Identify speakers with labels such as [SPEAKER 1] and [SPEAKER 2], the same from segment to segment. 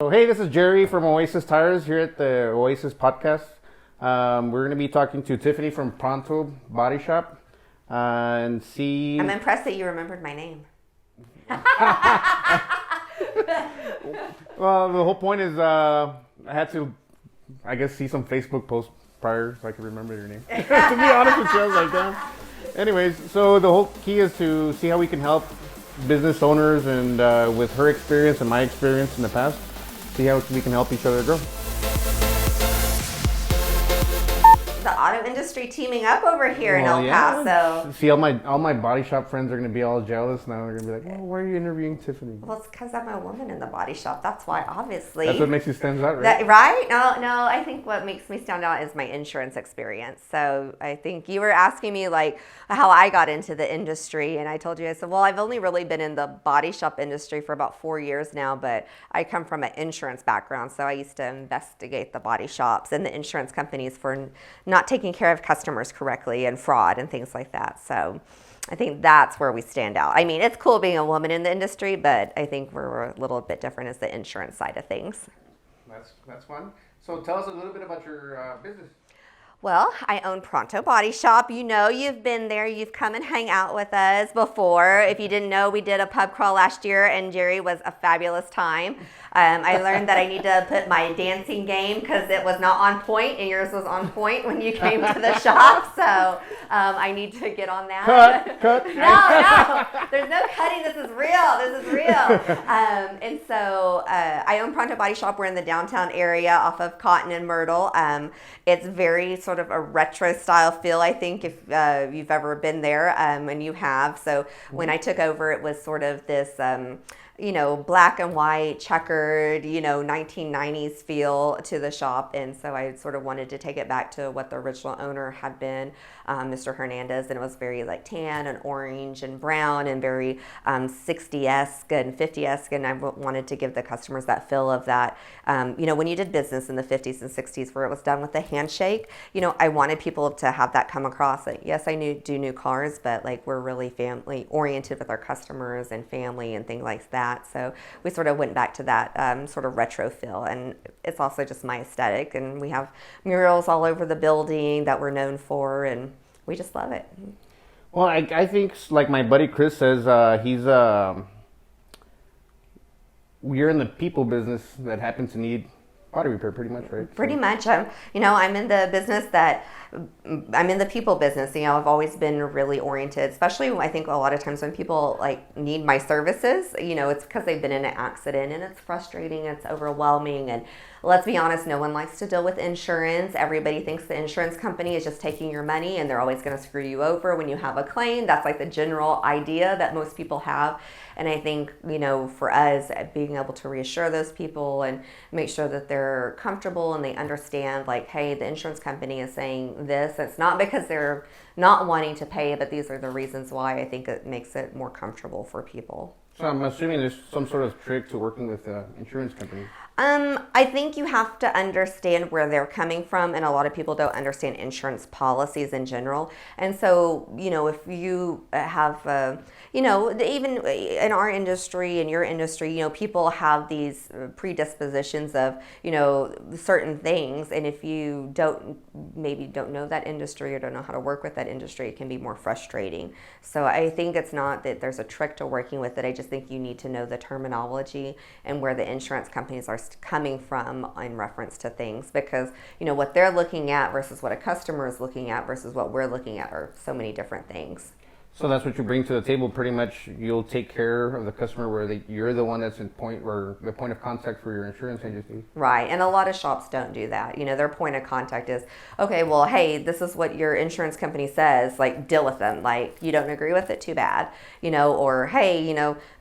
[SPEAKER 1] So, hey, this is Jerry from Oasis Tires here at the Oasis podcast. We're going to be talking to Tiffany from Protos Body Shop and see.
[SPEAKER 2] I'm impressed that you remembered my name.
[SPEAKER 1] Well, the whole point is I had to, I guess, see some Facebook posts prior so I could remember your name. To be honest with you, I was like, damn. Anyways, so the whole key is to see how we can help business owners and with her experience and my experience in the past, see how we can help each other grow.
[SPEAKER 2] The auto industry teaming up over here in El Paso.
[SPEAKER 1] See, all my body shop friends are going to be all jealous now. They're going to be like, oh, why are you interviewing Tiffany?
[SPEAKER 2] Well, it's because I'm a woman in the body shop. That's why, obviously.
[SPEAKER 1] That's what makes you stand out, right?
[SPEAKER 2] Right? No, I think what makes me stand out is my insurance experience. So I think you were asking me like how I got into the industry. And I told you, I said, well, I've only really been in the body shop industry for about 4 years now, but I come from an insurance background. So I used to investigate the body shops and the insurance companies for not taking care of customers correctly and fraud and things like that. So I think that's where we stand out. I mean, it's cool being a woman in the industry, but I think we're a little bit different as the insurance side of things.
[SPEAKER 1] That's fun. So tell us a little bit about your business.
[SPEAKER 2] Well, I own Protos Body Shop. You know, you've been there. You've come and hang out with us before. If you didn't know, we did a pub crawl last year, and Jerry was a fabulous time. I learned that I need to put my dancing game because it was not on point, and yours was on point when you came to the shop. So I need to get on that.
[SPEAKER 1] Cut.
[SPEAKER 2] No. There's no cutting. This is real. And so I own Protos Body Shop. We're in the downtown area off of Cotton and Myrtle. It's very sort of a retro style feel, I think, if you've ever been there, and you have. So when I took over, it was sort of this black and white, checkered, 1990s feel to the shop. And so I sort of wanted to take it back to what the original owner had been, Mr. Hernandez. And it was very like tan and orange and brown and very 60-esque and 50-esque. And I wanted to give the customers that feel of that. When you did business in the 50s and 60s where it was done with a handshake, I wanted people to have that come across. Like, yes, I do new cars, but like we're really family oriented with our customers and family and things like that. So we sort of went back to that sort of retro feel, and it's also just my aesthetic. And we have murals all over the building that we're known for, and we just love it.
[SPEAKER 1] Well, I think, like my buddy Chris says, we're in the people business that happens to need body repair, pretty much, right?
[SPEAKER 2] Pretty much. I'm in the business that I'm in the people business. I've always been really oriented, especially I think a lot of times when people like need my services, it's because they've been in an accident and it's frustrating, it's overwhelming. And let's be honest, no one likes to deal with insurance. Everybody thinks the insurance company is just taking your money and they're always going to screw you over when you have a claim. That's like the general idea that most people have. And I think, for us, being able to reassure those people and make sure that they're comfortable and they understand, like, hey, the insurance company is saying this. It's not because they're not wanting to pay, but these are the reasons why. I think it makes it more comfortable for people.
[SPEAKER 1] So I'm assuming there's some sort of trick to working with insurance companies.
[SPEAKER 2] I think you have to understand where they're coming from, and a lot of people don't understand insurance policies in general. And so, if you have, even in our industry, in your industry, people have these predispositions of, certain things. And if you don't know that industry or don't know how to work with that industry, it can be more frustrating. So I think it's not that there's a trick to working with it. I just think you need to know the terminology and where the insurance companies are coming from in reference to things, because what they're looking at versus what a customer is looking at versus what we're looking at are so many different things.
[SPEAKER 1] So that's what you bring to the table. Pretty much, you'll take care of the customer where you're the one that's the point of contact for your insurance agency.
[SPEAKER 2] Right, and a lot of shops don't do that. Their point of contact is, okay, well, hey, this is what your insurance company says. Like, deal with them. Like, you don't agree with it, too bad. Or hey,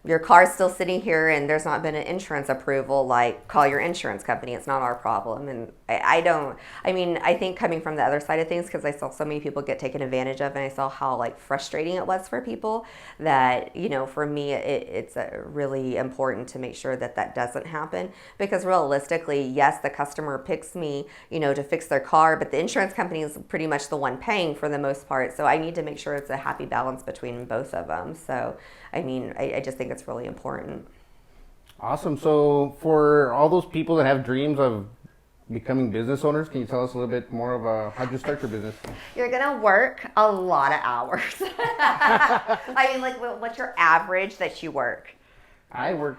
[SPEAKER 2] your car's still sitting here and there's not been an insurance approval. Like, call your insurance company. It's not our problem. And I think coming from the other side of things, because I saw so many people get taken advantage of, and I saw how like frustrating it was for people, that for me it's really important to make sure that doesn't happen, because realistically, yes, the customer picks me to fix their car, but the insurance company is pretty much the one paying for the most part. So I need to make sure it's a happy balance between both of them. So I just think it's really important.
[SPEAKER 1] Awesome. So for all all those people that have dreams of becoming business owners, can you tell us a little bit more of how'd you start your business?
[SPEAKER 2] You're gonna work a lot of hours. I mean, like, what's your average that you work?
[SPEAKER 1] I work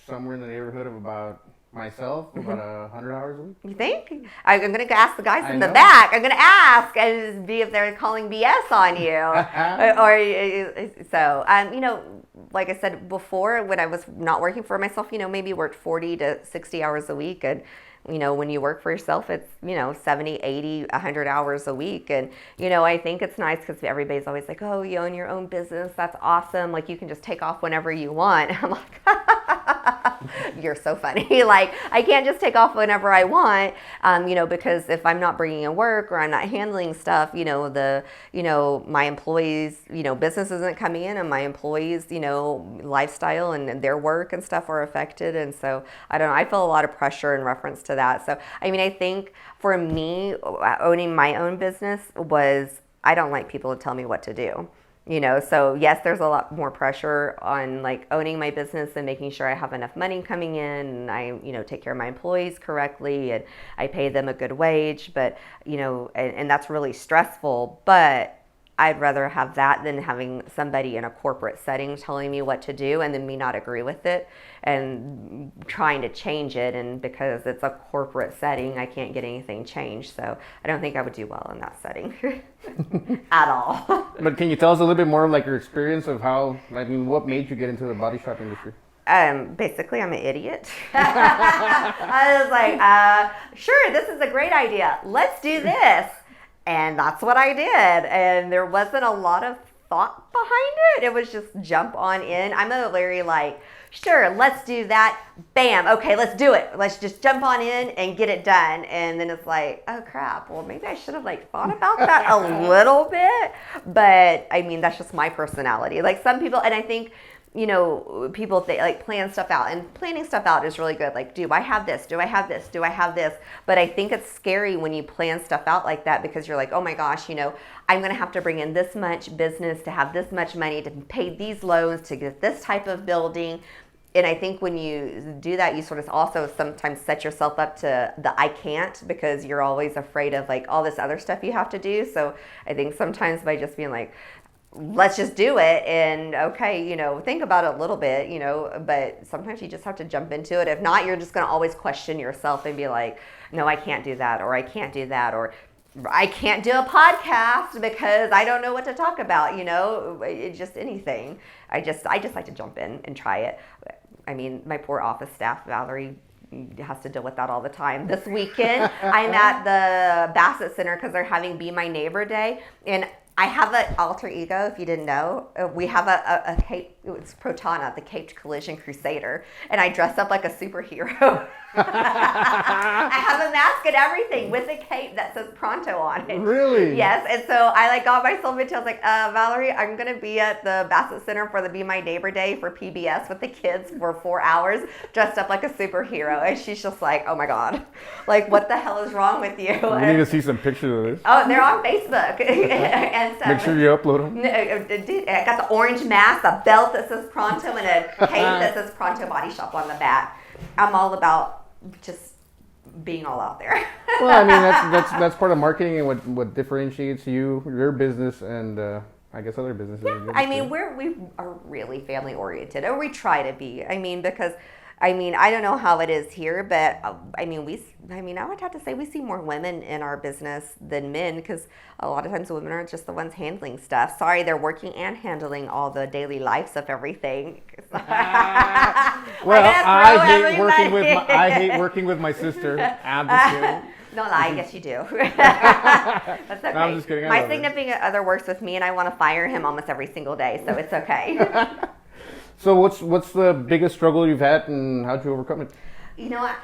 [SPEAKER 1] somewhere in the neighborhood of about 100 hours a week.
[SPEAKER 2] You think? I'm going to ask the guys in the back. I'm going to ask and see if they're calling BS on you. You know, like I said before, when I was not working for myself, you know, maybe worked 40 to 60 hours a week. And, you know, when you work for yourself, it's, you know, 70, 80, 100 hours a week. And, you know, I think it's nice because everybody's always like, oh, you own your own business. That's awesome. Like, you can just take off whenever you want. I'm like, you're so funny. Like, I can't just take off whenever I want, you know, because if I'm not bringing in work or I'm not handling stuff, you know, my employees, you know, business isn't coming in, and my employees, you know, lifestyle and their work and stuff are affected. And so, I don't know, I feel a lot of pressure in reference to that. So, I mean, I think for me, owning my own business was, I don't like people to tell me what to do. You know, so yes, there's a lot more pressure on like owning my business and making sure I have enough money coming in, and I, you know, take care of my employees correctly and I pay them a good wage, but, you know, and that's really stressful, but I'd rather have that than having somebody in a corporate setting telling me what to do and then me not agree with it and trying to change it. And because it's a corporate setting, I can't get anything changed. So I don't think I would do well in that setting at all.
[SPEAKER 1] But can you tell us a little bit more of like your experience of how, I mean, what made you get into the body shop industry?
[SPEAKER 2] Basically, I'm an idiot. I was like, sure, this is a great idea. Let's do this. And that's what I did. And there wasn't a lot of thought behind it. It was just jump on in. I'm a very like, sure, let's do that. Bam. Okay, let's do it. Let's just jump on in and get it done. And then it's like, oh crap. Well, maybe I should have like thought about that a little bit. But I mean, that's just my personality. Like some people, and I think, you know, people think like plan stuff out, and planning stuff out is really good. Like, do I have this? Do I have this? Do I have this? But I think it's scary when you plan stuff out like that, because you're like, oh my gosh, you know, I'm going to have to bring in this much business to have this much money to pay these loans to get this type of building. And I think when you do that, you sort of also sometimes set yourself up to the I can't, because you're always afraid of like all this other stuff you have to do. So I think sometimes by just being like, let's just do it, and okay, you know, think about it a little bit, you know, but sometimes you just have to jump into it. If not, you're just going to always question yourself and be like, no, I can't do that, or I can't do that, or I can't do a podcast because I don't know what to talk about, you know, it's just anything. I just like to jump in and try it. I mean, my poor office staff, Valerie, has to deal with that all the time. This weekend, I'm at the Bassett Center because they're having Be My Neighbor Day, and I have an alter ego, if you didn't know. We have a cape, it's Protos, the Caped Collision Crusader, and I dress up like a superhero. I have a mask and everything with a cape that says Pronto on it.
[SPEAKER 1] Really?
[SPEAKER 2] Yes, and so I like got myself into, I was like, Valerie, I'm going to be at the Bassett Center for the Be My Neighbor Day for PBS with the kids for 4 hours, dressed up like a superhero. And she's just like, oh my God, like what the hell is wrong with you?
[SPEAKER 1] We need to see some pictures of this.
[SPEAKER 2] Oh, they're on Facebook. And so,
[SPEAKER 1] make sure you upload them.
[SPEAKER 2] I got the orange mask, a belt that says Pronto, and a cape that says Pronto Body Shop on the back. I'm all about just being all out there.
[SPEAKER 1] Well, I mean, that's part of marketing and what differentiates your business, and I guess other businesses.
[SPEAKER 2] Yeah, I mean, we are really family oriented, or we try to be. I mean, because I don't know how it is here, but I would have to say we see more women in our business than men, because a lot of times women are just the ones handling stuff. Sorry, they're working and handling all the daily lives of everything.
[SPEAKER 1] Well, I hate working with my sister. I'm just kidding.
[SPEAKER 2] No, I guess you do. That's okay.
[SPEAKER 1] No, I'm just kidding.
[SPEAKER 2] My significant other works with me, and I want to fire him almost every single day, so it's okay.
[SPEAKER 1] So what's the biggest struggle you've had, and how'd you overcome it?
[SPEAKER 2] You know what?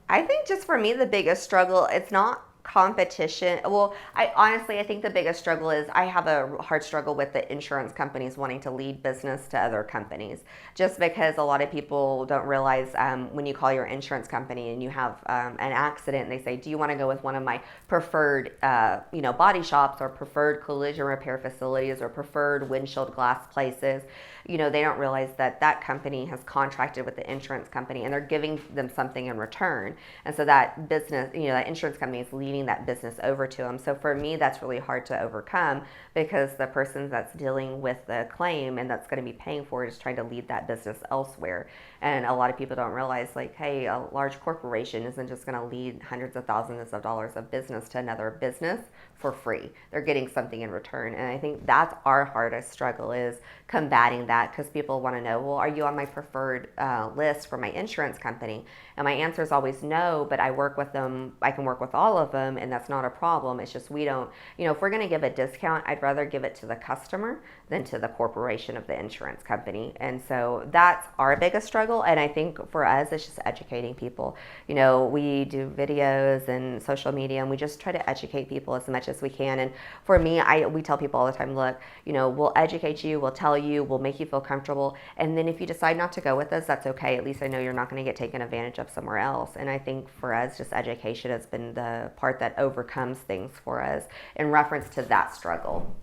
[SPEAKER 2] I think just for me, the biggest struggle, it's not competition. Well, I think the biggest struggle is I have a hard struggle with the insurance companies wanting to lead business to other companies, just because a lot of people don't realize when you call your insurance company and you have an accident, and they say, do you want to go with one of my preferred body shops or preferred collision repair facilities or preferred windshield glass places. They don't realize that company has contracted with the insurance company and they're giving them something in return. And so that business, that insurance company is leading that business over to them. So for me, that's really hard to overcome, because the person that's dealing with the claim and that's going to be paying for it is trying to lead that business elsewhere. And a lot of people don't realize, like, hey, a large corporation isn't just going to lead hundreds of thousands of dollars of business to another business for free. They're getting something in return. And I think that's our hardest struggle, is combating that, because people want to know, well, are you on my preferred list for my insurance company? And my answer is always no, but I work with them. I can work with all of them, and that's not a problem. It's just we don't, if we're going to give a discount, I'd rather give it to the customer than to the corporation of the insurance company. And so that's our biggest struggle. And I think for us, it's just educating people. We do videos and social media, and we just try to educate people as much as we can. And for me, we tell people all the time, look, we'll educate you, we'll tell you, we'll make you feel comfortable. And then if you decide not to go with us, that's okay. At least I know you're not going to get taken advantage of somewhere else. And I think for us, just education has been the part that overcomes things for us in reference to that struggle.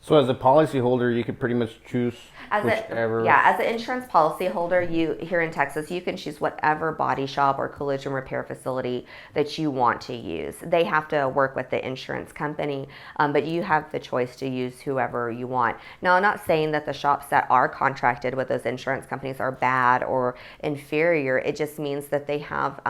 [SPEAKER 1] So as a policyholder, you could pretty much choose whichever.
[SPEAKER 2] As an insurance policyholder, you here in Texas, you can choose whatever body shop or collision repair facility that you want to use. They have to work with the insurance company, but you have the choice to use whoever you want. Now, I'm not saying that the shops that are contracted with those insurance companies are bad or inferior. It just means that they have,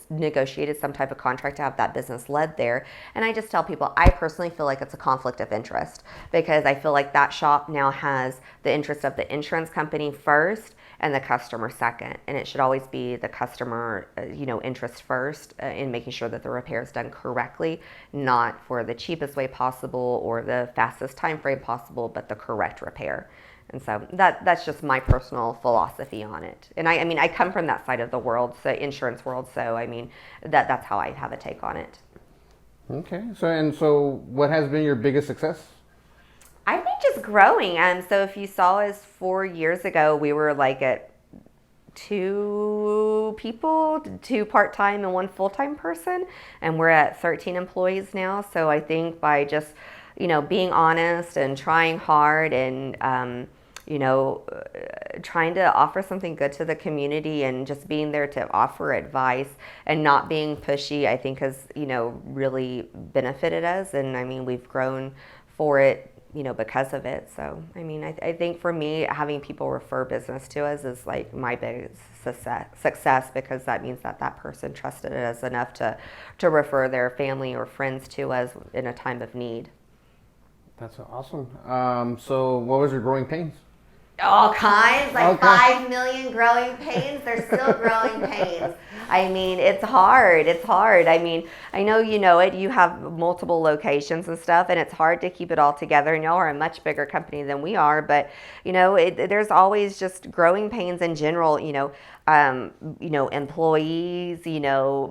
[SPEAKER 2] negotiated some type of contract to have that business led there. And I just tell people, I personally feel like it's a conflict of interest, because I feel like that shop now has the interest of the insurance company first and the customer second. And it should always be the customer, interest first in making sure that the repair is done correctly, not for the cheapest way possible or the fastest time frame possible, but the correct repair. And so that's just my personal philosophy on it. And I come from that side of the world, so insurance world. So that's how I have a take on it.
[SPEAKER 1] Okay. So what has been your biggest success?
[SPEAKER 2] I think just growing. So if you saw us 4 years ago, we were like at 2 people, 2 part-time and 1 full-time person. And we're at 13 employees now. So I think by just, being honest and trying hard and, trying to offer something good to the community and just being there to offer advice and not being pushy, I think has, really benefited us. And we've grown for it, because of it. So, I think for me, having people refer business to us is like my biggest success, because that means that person trusted us enough to refer their family or friends to us in a time of need. That's
[SPEAKER 1] awesome. So what was your growing pains?
[SPEAKER 2] All kinds, like 5 million growing pains. They're still growing pains. It's hard. It's hard. I know you know it. You have multiple locations and stuff, and it's hard to keep it all together. And y'all are a much bigger company than we are, but there's always just growing pains in general. Employees.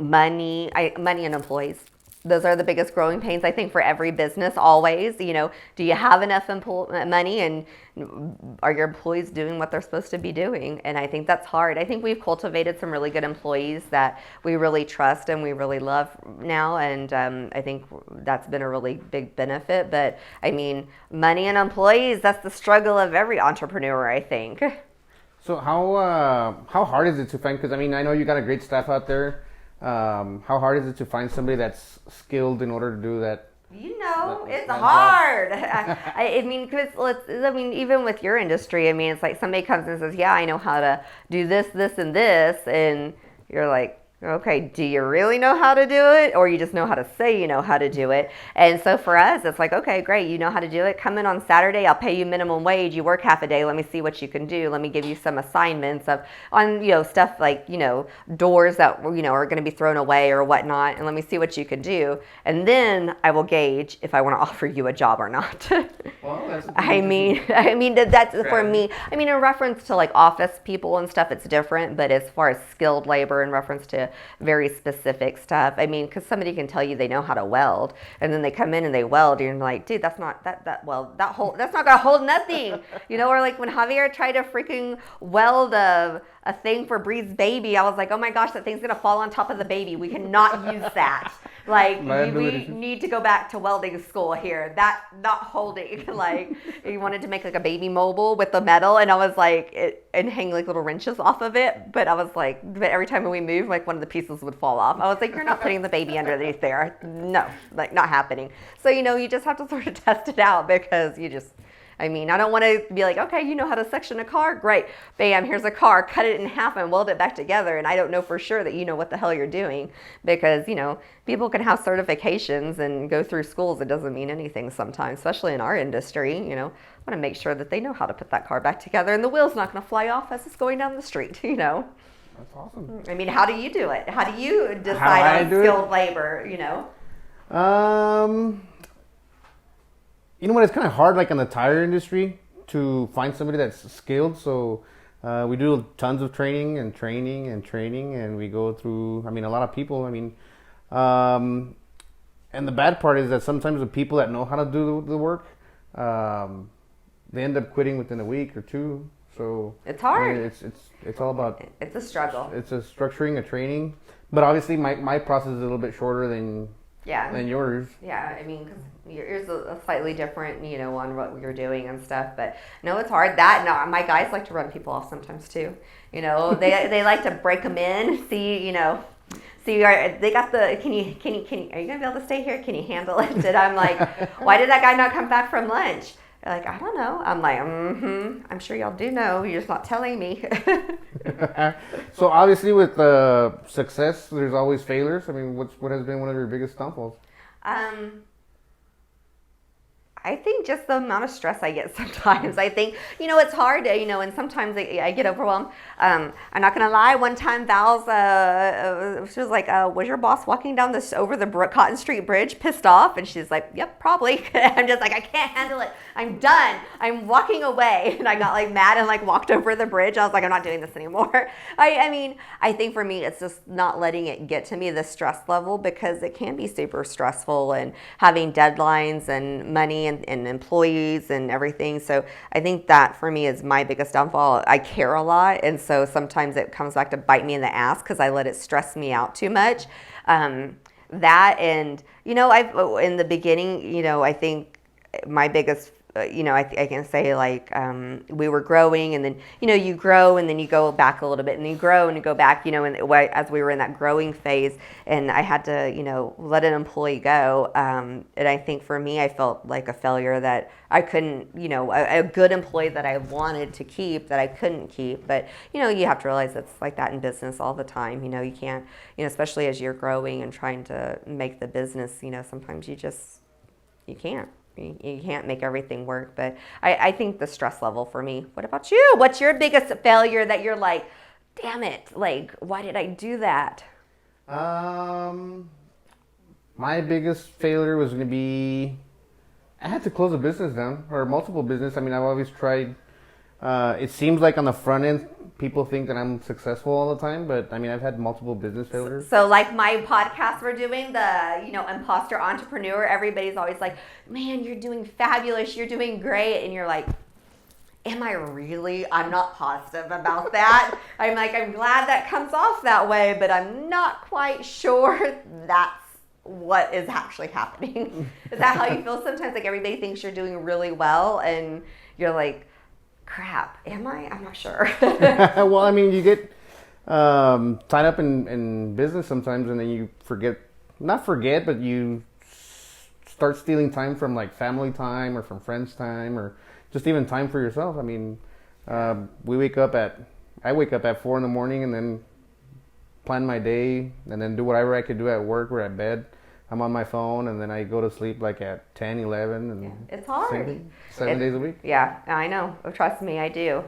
[SPEAKER 2] Money and employees. Those are the biggest growing pains, I think, for every business always. Do you have enough money, and are your employees doing what they're supposed to be doing? And I think that's hard. I think we've cultivated some really good employees that we really trust and we really love now. And I think that's been a really big benefit. But money and employees, that's the struggle of every entrepreneur, I think.
[SPEAKER 1] So how hard is it to find, because I know you got a great staff out there. How hard is it to find somebody that's skilled in order to do that?
[SPEAKER 2] It's hard. Even with your industry, it's like somebody comes and says, yeah, I know how to do this, this, and this. And you're like, okay, do you really know how to do it? Or you just know how to say you know how to do it? And so for us, it's like, okay, great, you know how to do it. Come in on Saturday, I'll pay you minimum wage. You work half a day. Let me see what you can do. Let me give you some assignments on stuff like, doors that, are going to be thrown away or whatnot. And let me see what you can do. And then I will gauge if I want to offer you a job or not.
[SPEAKER 1] Well, that's
[SPEAKER 2] that's for me. In reference to like office people and stuff, it's different. But as far as skilled labor in reference to very specific stuff. I mean, because somebody can tell you they know how to weld, and then they come in and they weld, and you're like, dude, that's not that's not gonna hold nothing, Or like when Javier tried to freaking weld a thing for Bree's baby, I was like, oh my gosh, that thing's gonna fall on top of the baby. We cannot use that. Like, we need to go back to welding school here. That not holding. Like, he wanted to make like a baby mobile with the metal, and I was like, and hang like little wrenches off of it. But I was like, but every time we moved, like one of the pieces would fall off. I was like, you're not putting the baby underneath there. No, like not happening. So, you just have to sort of test it out because I don't want to be like, okay, you know how to section a car? Great. Bam, here's a car. Cut it in half and weld it back together. And I don't know for sure that you know what the hell you're doing because, people can have certifications and go through schools. It doesn't mean anything sometimes, especially in our industry. I want to make sure that they know how to put that car back together and the wheel's not going to fly off as it's going down the street,
[SPEAKER 1] That's awesome.
[SPEAKER 2] How do you do it? How do you decide on skilled labor,
[SPEAKER 1] You know what? It's kind of hard, like in the tire industry, to find somebody that's skilled. So we do tons of training, and we go through. A lot of people. And the bad part is that sometimes the people that know how to do the work, they end up quitting within a week or two. So
[SPEAKER 2] it's hard.
[SPEAKER 1] It's all about.
[SPEAKER 2] It's a struggle.
[SPEAKER 1] It's a structuring, a training, but obviously my process is a little bit shorter than yours.
[SPEAKER 2] Yeah, because yours is a slightly different, on what you're doing and stuff. But no, it's hard. My guys like to run people off sometimes too. They like to break them in. See, they got the. Can you? Are you gonna be able to stay here? Can you handle it? And I'm like, why did that guy not come back from lunch? They're like, I don't know. I'm like, I'm sure y'all do know. You're just not telling me.
[SPEAKER 1] So obviously with success, there's always failures. What has been one of your biggest downfalls?
[SPEAKER 2] I think just the amount of stress I get sometimes. I think, it's hard, and sometimes I get overwhelmed. I'm not going to lie. One time Val's, she was like, was your boss walking down over the Cotton Street Bridge pissed off? And she's like, yep, probably. I'm just like, I can't handle it. I'm done. I'm walking away. And I got like mad and like walked over the bridge. I was like, I'm not doing this anymore. I think for me, it's just not letting it get to me, the stress level, because it can be super stressful and having deadlines and money and employees and everything. So I think that for me is my biggest downfall. I care a lot, and so sometimes it comes back to bite me in the ass because I let it stress me out too much. That and I've in the beginning, I think my biggest I can say like we were growing, and then you grow and then you go back a little bit, and you grow and you go back, and as we were in that growing phase, and I had to let an employee go, and I think for me I felt like a failure that I couldn't, a good employee that I wanted to keep that I couldn't keep. But you have to realize it's like that in business all the time. You can't, especially as you're growing and trying to make the business, sometimes you can't. You can't make everything work, but I think the stress level for me. What about you? What's your biggest failure that you're like, damn it, like, why did I do that?
[SPEAKER 1] My biggest failure was going to be, I had to close a business down, or multiple business. I've always tried, it seems like on the front end, people think that I'm successful all the time, but I've had multiple business failures.
[SPEAKER 2] So like my podcast we're doing, the imposter entrepreneur, everybody's always like, man, you're doing fabulous, you're doing great, and you're like, am I really? I'm not positive about that. I'm glad that comes off that way, but I'm not quite sure that's what is actually happening. Is that how you feel sometimes? Like everybody thinks you're doing really well, and you're like, crap, am I? I'm not sure.
[SPEAKER 1] Well, you get tied up in business sometimes, and then you but you start stealing time from like family time or from friends time or just even time for yourself. I wake up at 4 a.m. and then plan my day and then do whatever I could do at work or at bed. I'm on my phone, and then I go to sleep like at 10, 11. And
[SPEAKER 2] it's hard.
[SPEAKER 1] 7 days a week.
[SPEAKER 2] Yeah, I know. Trust me, I do.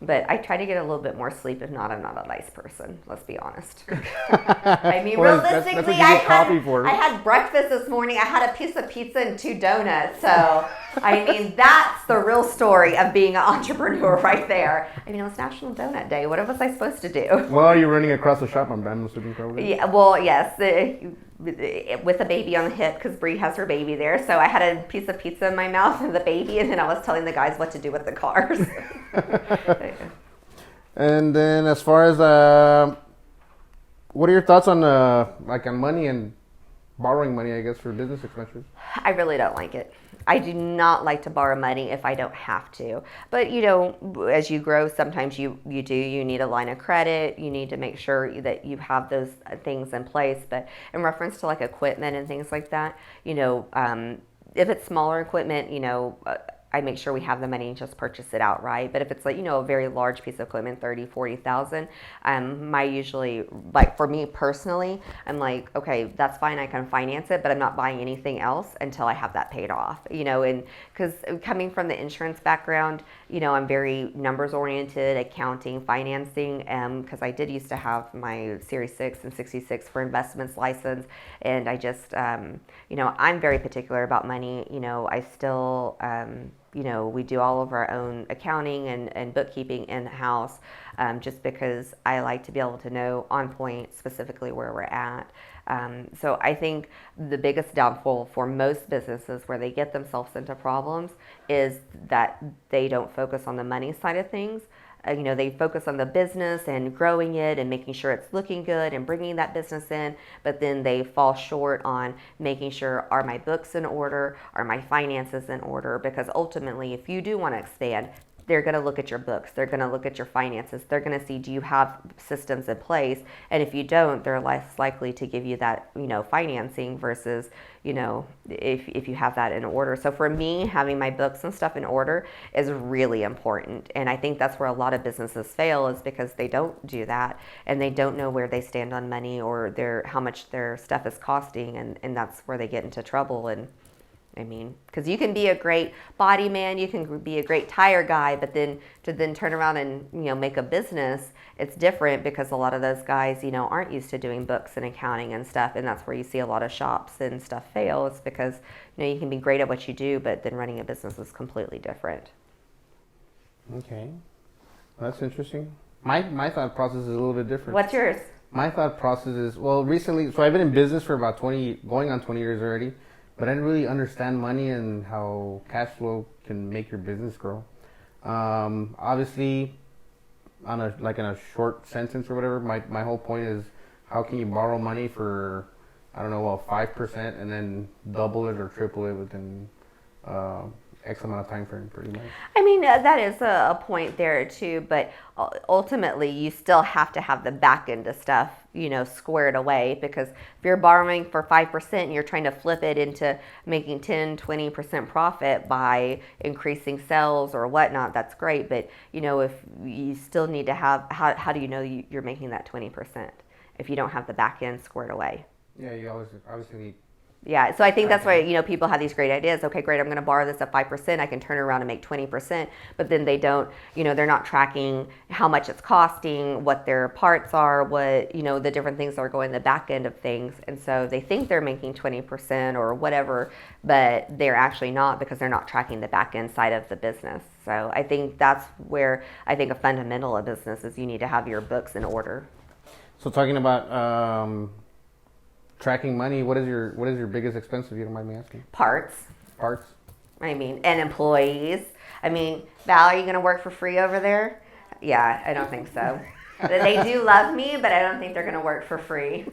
[SPEAKER 2] But I try to get a little bit more sleep. If not, I'm not a nice person. Let's be honest. I mean,
[SPEAKER 1] Well,
[SPEAKER 2] realistically,
[SPEAKER 1] that's what you get coffee for.
[SPEAKER 2] I had breakfast this morning. I had a piece of pizza and 2 donuts. So, I mean, that's the real story of being an entrepreneur right there. I mean, it was National Donut Day. What was I supposed to do?
[SPEAKER 1] Well, you're running across the shop. I'm assuming probably.
[SPEAKER 2] Yeah. Well, yes. With a baby on the hip, because Bree has her baby there. So I had a piece of pizza in my mouth and the baby, and then I was telling the guys what to do with the cars.
[SPEAKER 1] And then as far as what are your thoughts on on money and borrowing money, I guess, for business expenses?
[SPEAKER 2] I really don't like it. I do not like to borrow money if I don't have to. But, you know, as you grow, sometimes you need a line of credit. You need to make sure that you have those things in place. But in reference to like equipment and things like that, you know, if it's smaller equipment, you know, I make sure we have the money and just purchase it outright. But if it's like, you know, a very large piece of equipment, 30, 40,000, my usually, like for me personally, I'm like, okay, that's fine. I can finance it, but I'm not buying anything else until I have that paid off, you know, and because coming from the insurance background, you know, I'm very numbers oriented, accounting, financing, because I did used to have my Series 6 and 66 for investments license. And I just, you know, I'm very particular about money. You know, I still, you know, we do all of our own accounting and bookkeeping in-house, just because I like to be able to know on point specifically where we're at. So I think the biggest downfall for most businesses where they get themselves into problems is that they don't focus on the money side of things. You know, they focus on the business and growing it and making sure it's looking good and bringing that business in, but then they fall short on making sure, are my books in order? Are my finances in order? Because ultimately, if you do want to expand, they're going to look at your books. They're going to look at your finances. They're going to see, do you have systems in place? And if you don't, they're less likely to give you that, you know, financing versus, you know, if you have that in order. So for me, having my books and stuff in order is really important. And I think that's where a lot of businesses fail, is because they don't do that and they don't know where they stand on money or how much their stuff is costing. And that's where they get into trouble. And I mean, because you can be a great body man, you can be a great tire guy, but then to then turn around and, you know, make a business, it's different because a lot of those guys, you know, aren't used to doing books and accounting and stuff. And that's where you see a lot of shops and stuff fail. It's because, you know, you can be great at what you do, but then running a business is completely different.
[SPEAKER 1] Okay. That's interesting. My thought process is a little bit different.
[SPEAKER 2] What's yours?
[SPEAKER 1] My thought process is, well, recently, so I've been in business for about 20, going on 20 years already. But I didn't really understand money and how cash flow can make your business grow. Obviously, in a short sentence or whatever, my whole point is, how can you borrow money for, I don't know, well, 5% and then double it or triple it within X amount of time frame, pretty much.
[SPEAKER 2] I mean, that is a point there too, but ultimately you still have to have the back end of stuff, you know, squared away, because if you're borrowing for 5% and you're trying to flip it into making 10, 20% profit by increasing sales or whatnot, that's great. But, you know, if you still need to have, how do you know you're making that 20% if you don't have the back end squared away?
[SPEAKER 1] Yeah, you obviously need.
[SPEAKER 2] Yeah, so I think that's why, you know, people have these great ideas. Okay, great, I'm going to borrow this at 5%. I can turn it around and make 20%. But then they don't, you know, they're not tracking how much it's costing, what their parts are, what, you know, the different things that are going the back end of things. And so they think they're making 20% or whatever, but they're actually not, because they're not tracking the back end side of the business. So I think that's where I think a fundamental of business is, you need to have your books in order.
[SPEAKER 1] So talking about tracking money, what is your biggest expense, if you don't mind me asking?
[SPEAKER 2] Parts. I mean, and employees. I mean, Val, are you going to work for free over there? Yeah, I don't think so. They do love me, but I don't think they're going to work for free.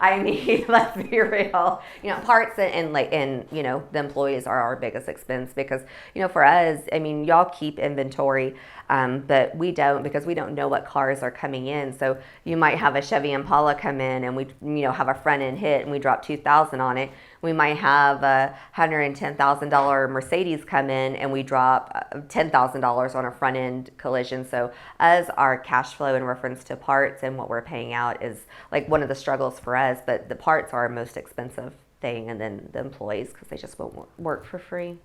[SPEAKER 2] I mean, let's be real. You know, parts and you know, the employees are our biggest expense, because, you know, for us, I mean, y'all keep inventory, but we don't, because we don't know what cars are coming in. So you might have a Chevy Impala come in and we, you know, have a front end hit and we drop $2,000 on it. We might have a $110,000 Mercedes come in and we drop $10,000 on a front end collision. So as our cash flow in reference to parts and what we're paying out is like one of the struggles for us, but the parts are our most expensive thing, and then the employees, because they just won't work for free.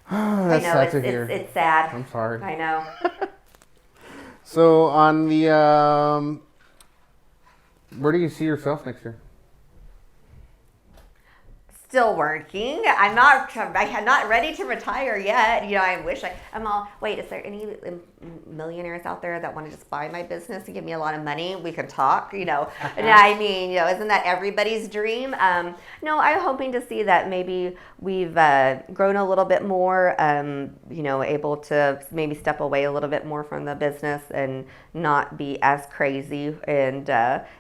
[SPEAKER 1] That's sad to hear.
[SPEAKER 2] It's sad.
[SPEAKER 1] I'm sorry.
[SPEAKER 2] I know.
[SPEAKER 1] So on the, where do you see yourself next year?
[SPEAKER 2] Still working. I'm not ready to retire yet. You know, I wish I'm all, wait, is there any millionaires out there that want to just buy my business and give me a lot of money? We could talk, you know. And I mean, you know, isn't that everybody's dream? No, I'm hoping to see that maybe we've grown a little bit more, you know, able to maybe step away a little bit more from the business and not be as crazy and,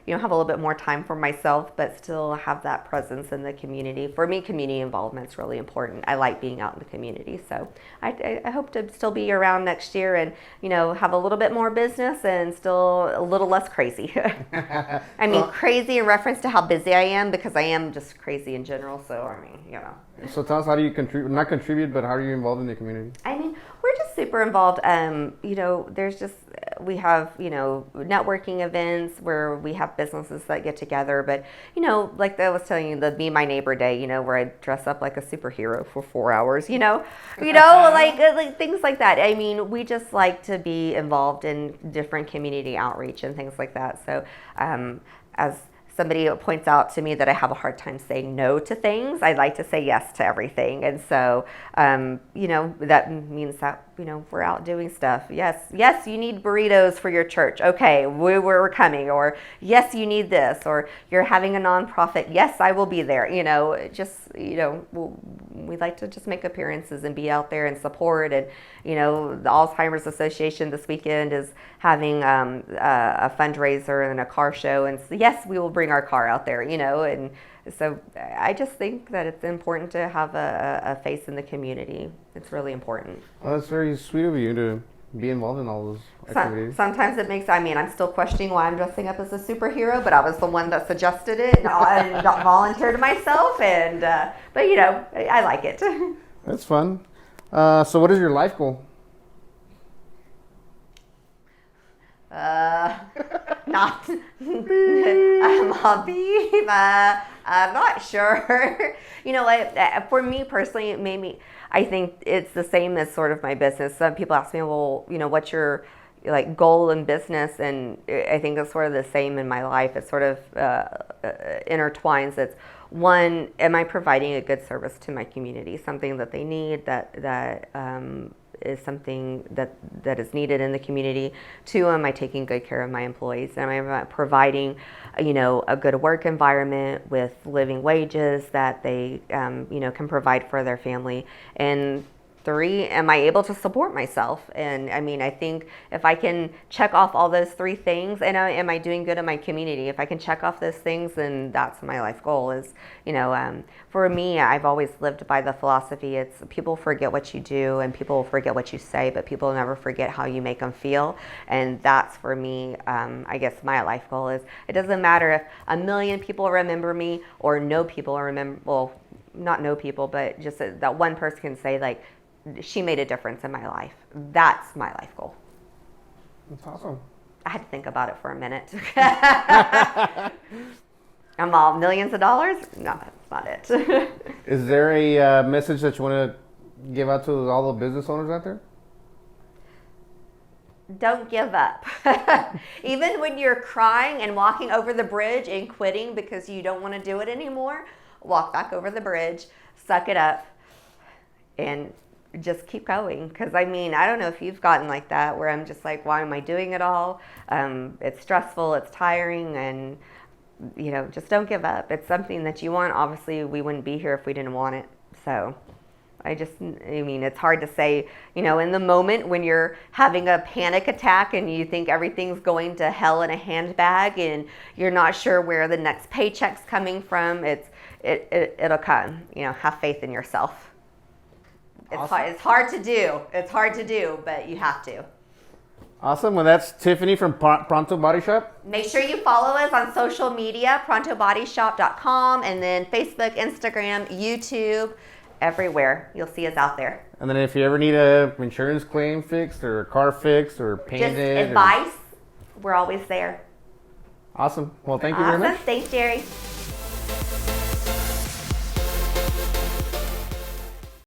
[SPEAKER 2] you know, have a little bit more time for myself, but still have that presence in the community. For me, community involvement is really important. I like being out in the community. So I hope to still be around next year and, you know, have a little bit more business and still a little less crazy. I mean, crazy in reference to how busy I am, because I am just crazy in general. So, I mean, you know.
[SPEAKER 1] So tell us, how do you contribute, not contribute, but how are you involved in the community?
[SPEAKER 2] I mean, we're just super involved. You know, we have, you know, networking events where we have businesses that get together. But, you know, like I was telling you, the Be My Neighbor Day, you know, where I dress up like a superhero for 4 hours, you know, like things like that. I mean, we just like to be involved in different community outreach and things like that. So as somebody points out to me that I have a hard time saying no to things, I like to say yes to everything. And so, you know, that means that, you know, we're out doing stuff. Yes, you need burritos for your church. Okay, we're coming. Or yes, you need this. Or you're having a nonprofit. Yes, I will be there. You know, just, you know, we like to just make appearances and be out there and support. And, you know, the Alzheimer's Association this weekend is having a fundraiser and a car show. And so, yes, we will bring our car out there, you know. And so I just think that it's important to have a face in the community. It's really important.
[SPEAKER 1] Well, that's very sweet of you to be involved in all those activities.
[SPEAKER 2] Sometimes it makes, I mean, I'm still questioning why I'm dressing up as a superhero, but I was the one that suggested it and got volunteered myself. And but, you know, I like it.
[SPEAKER 1] That's fun. So what is your life goal?
[SPEAKER 2] Not I'm not sure. You know what, for me personally, it made me, I think it's the same as sort of my business. Some people ask me, well, you know, what's your like goal in business? And I think it's sort of the same in my life. It sort of intertwines. It's one, am I providing a good service to my community, something that they need, that is something that is needed in the community. Two, am I taking good care of my employees? Am I providing, you know, a good work environment with living wages that they, you know, can provide for their family? And three, am I able to support myself? And I mean, I think if I can check off all those three things, and am I doing good in my community? If I can check off those things, then that's my life goal. Is, you know, for me, I've always lived by the philosophy, it's people forget what you do and people forget what you say, but people never forget how you make them feel. And that's for me, I guess my life goal is, it doesn't matter if 1 million people remember me or no people remember, well, not no people, but just that one person can say, like, she made a difference in my life. That's my life goal.
[SPEAKER 1] That's awesome.
[SPEAKER 2] I had to think about it for a minute. I'm all millions of dollars? No, that's not it.
[SPEAKER 1] Is there a message that you want to give out to all the business owners out there?
[SPEAKER 2] Don't give up. Even when you're crying and walking over the bridge and quitting because you don't want to do it anymore, walk back over the bridge, suck it up, and just keep going. Because I mean, I don't know if you've gotten like that, where I'm just like, why am I doing it all? It's stressful, it's tiring, and you know, just don't give up. It's something that you want. Obviously, we wouldn't be here if we didn't want it. So I mean, it's hard to say, you know, in the moment when you're having a panic attack and you think everything's going to hell in a handbag and you're not sure where the next paycheck's coming from, it'll come. You know, have faith in yourself.
[SPEAKER 1] Awesome.
[SPEAKER 2] It's hard to do. It's hard to do, but you have to.
[SPEAKER 1] Awesome. Well, that's Tiffany from Pronto Body Shop.
[SPEAKER 2] Make sure you follow us on social media, prontobodyshop.com, and then Facebook, Instagram, YouTube, everywhere. You'll see us out there.
[SPEAKER 1] And then if you ever need a insurance claim fixed or a car fixed or painted.
[SPEAKER 2] Just advice, we're always there.
[SPEAKER 1] Awesome. Well, thank you very much.
[SPEAKER 2] Thanks, Jerry.